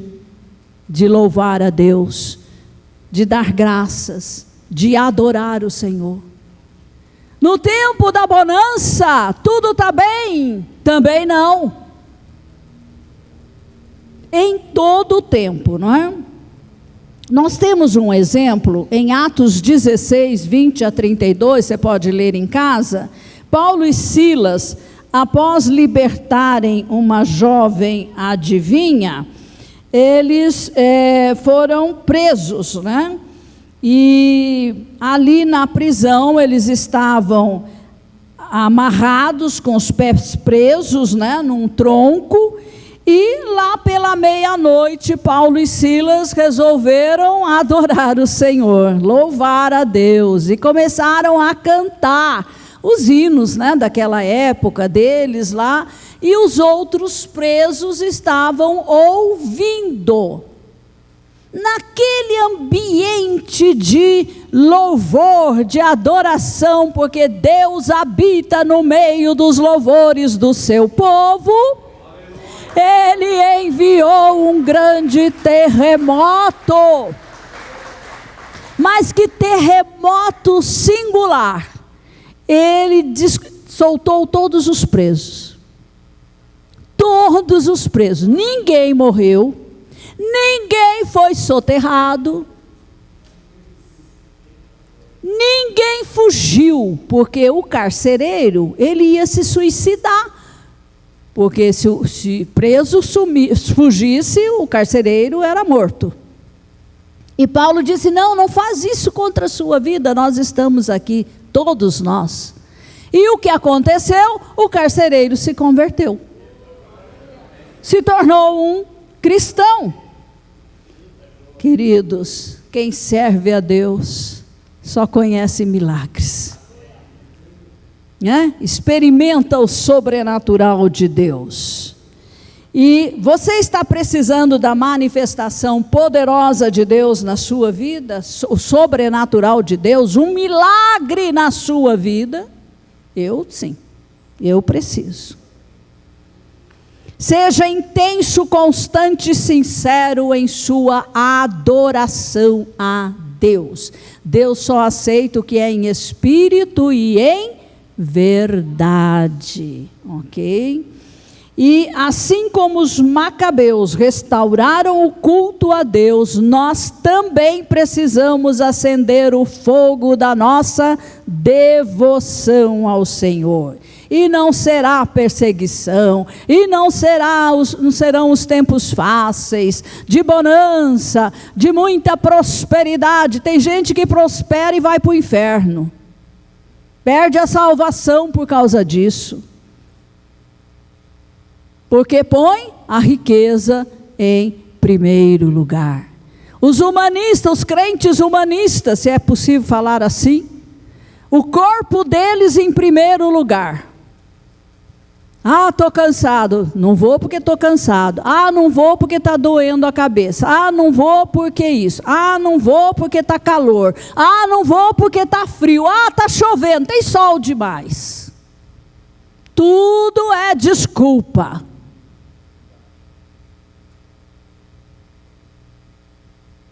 de louvar a Deus, de dar graças, de adorar o Senhor. No tempo da bonança, tudo está bem? Também não. Em todo o tempo, não é? Nós temos um exemplo em Atos 16, 20 a 32, você pode ler em casa. Paulo e Silas, após libertarem uma jovem adivinha, eles foram presos, né? E ali na prisão eles estavam amarrados com os pés presos, né, num tronco. E lá pela meia-noite, Paulo e Silas resolveram adorar o Senhor, louvar a Deus, e começaram a cantar os hinos, né, daquela época deles lá, e os outros presos estavam ouvindo. Naquele ambiente de louvor, de adoração, porque Deus habita no meio dos louvores do seu povo, Ele enviou um grande terremoto. Mas que terremoto singular. Ele soltou todos os presos. Todos os presos. Ninguém morreu. Ninguém foi soterrado. Ninguém fugiu, porque o carcereiro, ele ia se suicidar. Porque se preso fugisse, o carcereiro era morto. E Paulo disse, não faz isso contra a sua vida, nós estamos aqui, todos nós. E o que aconteceu? O carcereiro se converteu. Se tornou um cristão. Queridos, quem serve a Deus só conhece milagres. Experimenta o sobrenatural de Deus. E você está precisando da manifestação poderosa de Deus na sua vida, o sobrenatural de Deus, um milagre na sua vida? Sim, eu preciso. Seja intenso, constante e sincero em sua adoração a Deus. Deus só aceita o que é em espírito e em verdade, ok? E assim como os macabeus restauraram o culto a Deus, nós também precisamos acender o fogo da nossa devoção ao Senhor. E não será perseguição, e não serão os tempos fáceis, de bonança, de muita prosperidade. Tem gente que prospera e vai para o inferno. Perde a salvação por causa disso. Porque põe a riqueza em primeiro lugar. Os humanistas, os crentes humanistas, se é possível falar assim, o corpo deles em primeiro lugar. Estou cansado. Não vou porque estou cansado. Não vou porque está doendo a cabeça. Não vou porque isso. Não vou porque está calor. Não vou porque está frio. Está chovendo, tem sol demais. Tudo é desculpa.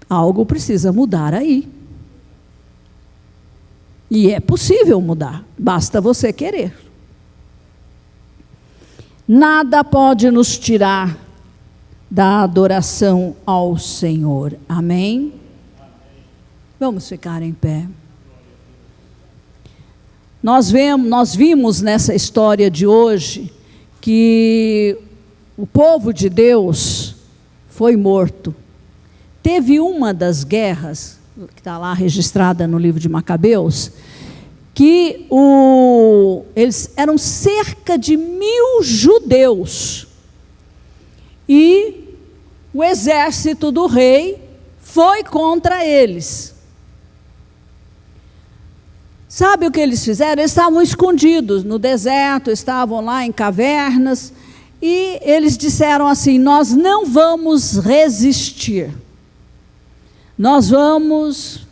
Algo precisa mudar aí. E é possível mudar. Basta você querer. Nada pode nos tirar da adoração ao Senhor. Amém? Vamos ficar em pé. Nós vimos nessa história de hoje que o povo de Deus foi morto. Teve uma das guerras, que está lá registrada no livro de Macabeus, que eles eram cerca de 1000 judeus. E o exército do rei foi contra eles. Sabe o que eles fizeram? Eles estavam escondidos no deserto, estavam lá em cavernas, e eles disseram assim: nós não vamos resistir. Nós vamos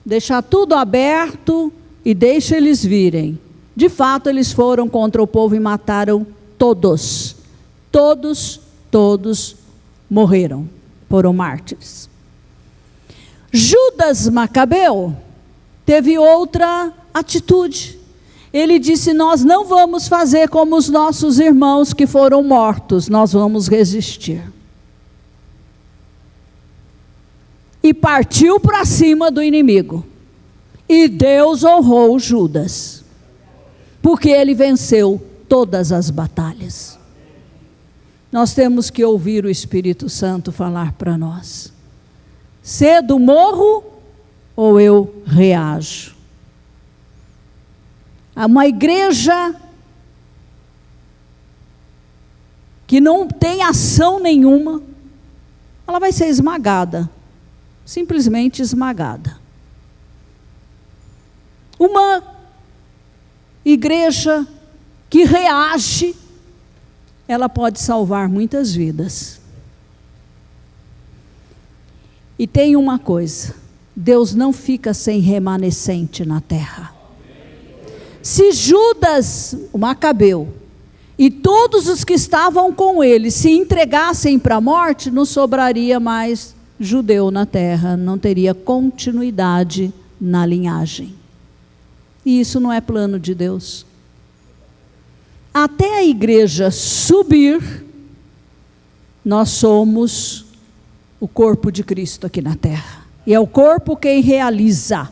deixar tudo aberto e deixa eles virem. De fato, eles foram contra o povo e mataram todos. Todos morreram, foram mártires. Judas Macabeu teve outra atitude. Ele disse: nós não vamos fazer como os nossos irmãos que foram mortos, nós vamos resistir. E partiu para cima do inimigo. E Deus honrou Judas, porque ele venceu todas as batalhas. Nós temos que ouvir o Espírito Santo falar para nós: cedo morro ou eu reajo? Uma igreja que não tem ação nenhuma, ela vai ser esmagada, simplesmente esmagada. Uma igreja que reage, ela pode salvar muitas vidas. E tem uma coisa: Deus não fica sem remanescente na terra. Se Judas, o Macabeu, e todos os que estavam com ele se entregassem para a morte, não sobraria mais judeu na terra, não teria continuidade na linhagem. E isso não é plano de Deus. Até a igreja subir, nós somos o corpo de Cristo aqui na terra. E é o corpo quem realiza.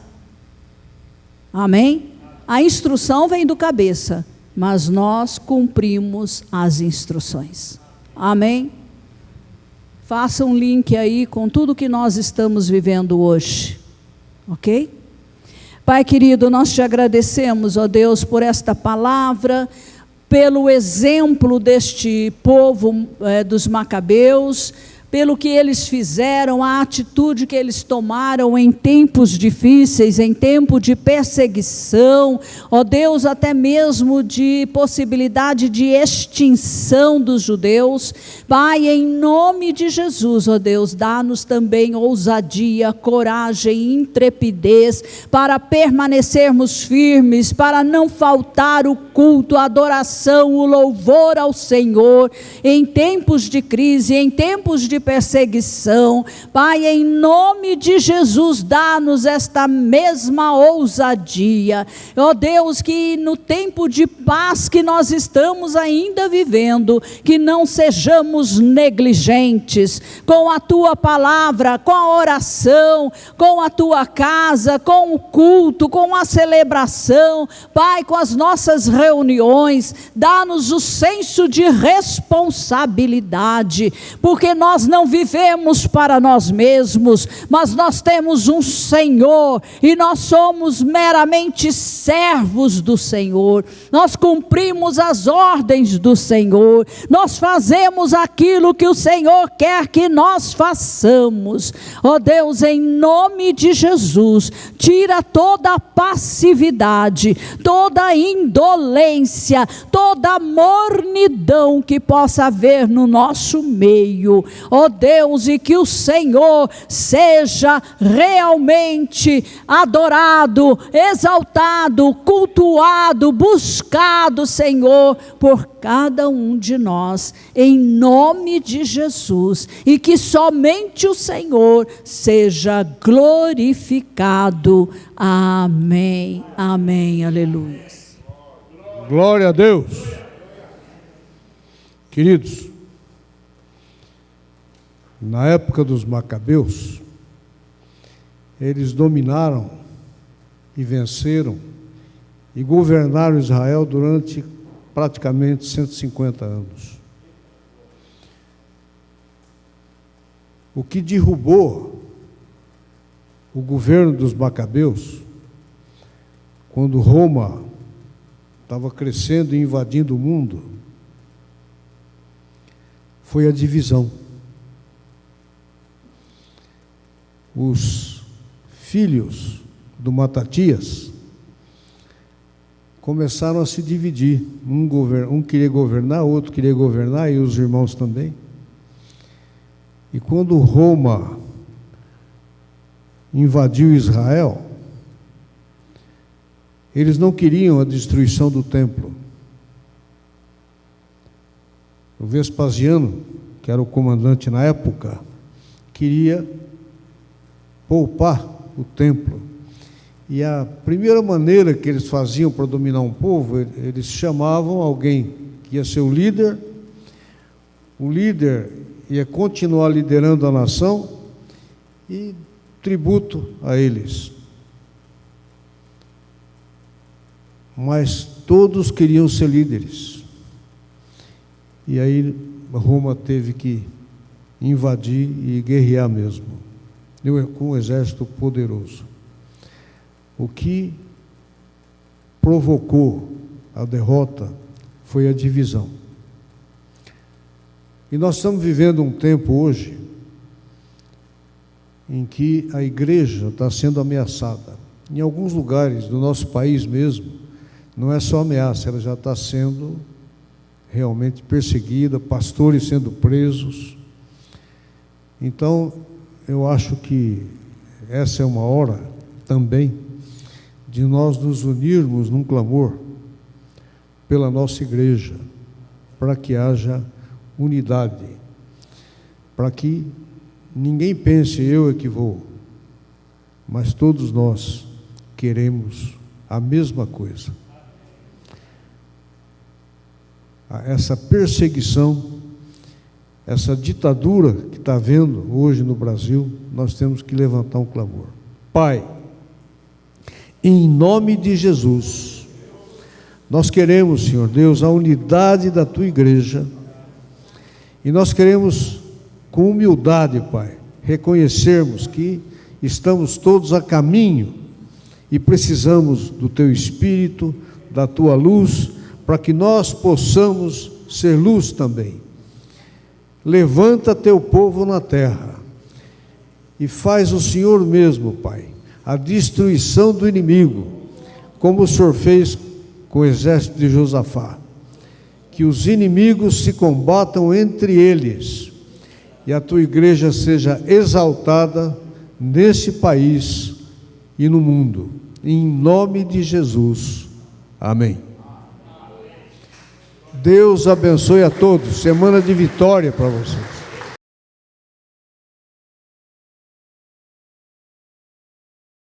Amém? A instrução vem do cabeça, mas nós cumprimos as instruções. Amém? Faça um link aí com tudo que nós estamos vivendo hoje. Ok? Pai querido, nós te agradecemos, ó Deus, por esta palavra, pelo exemplo deste povo dos Macabeus, pelo que eles fizeram, a atitude que eles tomaram em tempos difíceis, em tempo de perseguição, ó Deus, até mesmo de possibilidade de extinção dos judeus. Pai, em nome de Jesus, ó Deus, dá-nos também ousadia, coragem, intrepidez, para permanecermos firmes, para não faltar o culto, a adoração, o louvor ao Senhor, em tempos de crise, em tempos de perseguição. Pai, em nome de Jesus, dá-nos esta mesma ousadia, ó Deus, que no tempo de paz que nós estamos ainda vivendo, que não sejamos negligentes com a tua palavra, com a oração, com a tua casa, com o culto, com a celebração, Pai, com as nossas reuniões. Dá-nos o senso de responsabilidade, porque nós não vivemos para nós mesmos, mas nós temos um Senhor, e nós somos meramente servos do Senhor. Nós cumprimos as ordens do Senhor, nós fazemos aquilo que o Senhor quer que nós façamos. Ó Deus, em nome de Jesus, tira toda a passividade, toda a indolência, toda a mornidão que possa haver no nosso meio. Ó Deus, e que o Senhor seja realmente adorado, exaltado, cultuado, buscado, Senhor, por cada um de nós, em nome de Jesus, e que somente o Senhor seja glorificado. Amém, amém, aleluia. Glória a Deus. Queridos, na época dos Macabeus, eles dominaram e venceram e governaram Israel durante praticamente 150 anos. O que derrubou o governo dos Macabeus, quando Roma estava crescendo e invadindo o mundo, foi a divisão. Os filhos do Matatias começaram a se dividir. Um queria governar, outro queria governar, e os irmãos também. E quando Roma invadiu Israel, eles não queriam a destruição do templo. O Vespasiano, que era o comandante na época, queria poupar o templo. E a primeira maneira que eles faziam para dominar um povo, eles chamavam alguém que ia ser o líder ia continuar liderando a nação e tributo a eles. Mas todos queriam ser líderes. E aí Roma teve que invadir e guerrear mesmo, com um exército poderoso. O que provocou a derrota foi a divisão. E nós estamos vivendo um tempo hoje em que a igreja está sendo ameaçada. Em alguns lugares do nosso país mesmo, não é só ameaça, ela já está sendo realmente perseguida, pastores sendo presos. Então, eu acho que essa é uma hora também de nós nos unirmos num clamor pela nossa igreja, para que haja unidade, para que ninguém pense eu é que vou, mas todos nós queremos a mesma coisa. Essa perseguição, essa ditadura que está havendo hoje no Brasil, nós temos que levantar um clamor. Pai, em nome de Jesus. Nós queremos, Senhor Deus, a unidade da Tua igreja, e nós queremos, com humildade, Pai, reconhecermos que estamos todos a caminho e precisamos do Teu Espírito, da Tua luz, para que nós possamos ser luz também. Levanta Teu povo na terra e faz o Senhor mesmo, Pai, a destruição do inimigo, como o Senhor fez com o exército de Josafá. Que os inimigos se combatam entre eles e a Tua igreja seja exaltada nesse país e no mundo. Em nome de Jesus. Amém. Deus abençoe a todos. Semana de vitória para vocês.